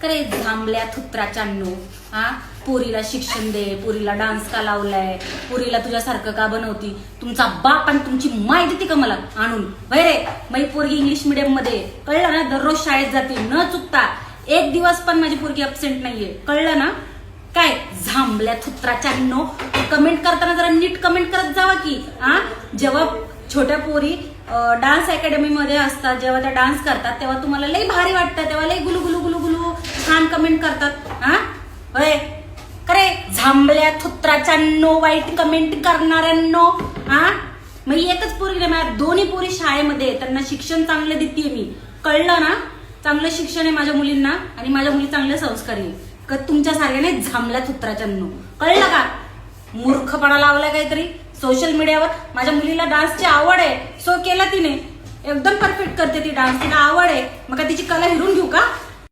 करे झांबल्या थुत्राच्यानो, हा पोरीला शिक्षण दे, पोरीला डान्स का लावलाय, पोरीला तुझ्यासारखं का बनवती, तुमचा बाप आणि तुमची माय देते का मला आणून रे. माझी पोरगी इंग्लिश मीडियम मध्ये, कळलं ना, दररोज शाळेत जाते न चुकता, एक दिवस पण माझी पोरगी अब्सेंट नाहीये, कळलं ना. काय झांबल्या थुत्राच्यानो, कमेंट करताना जरा नीट कमेंट करत जावा की. हा जेव्हा छोट्या पोरी डान्स अकॅडमी मध्ये असतात, जेव्हा त्या डान्स करतात तेव्हा तुम्हाला लई भारी वाटतं, तेव्हा लई गुलू गुलू गुलू गुलू छान कमेंट करतात. हा होय करे झांबल्या थुत्राच्यानो, वाईट कमेंट करणाऱ्यांनो. हा मग एकच पोरी नाही, माझ्या दोन्ही पोरी शाळेमध्ये, त्यांना शिक्षण चांगलं देते मी, कळलं ना. चांगलं शिक्षण आहे माझ्या मुलींना आणि माझ्या मुली चांगले संस्कारी आहे. तुमच्या सारख्याने झांबल्या थुत्राच्यानो, कळलं का. मूर्खपणा लावलाय काहीतरी सोशल मीडियावर. माझ्या मुलीला डान्सची आवड आहे, सो केला तिने, एकदम परफेक्ट करते ती डान्स, तिला आवड आहे, मग तिची कला हिरून घेऊ का.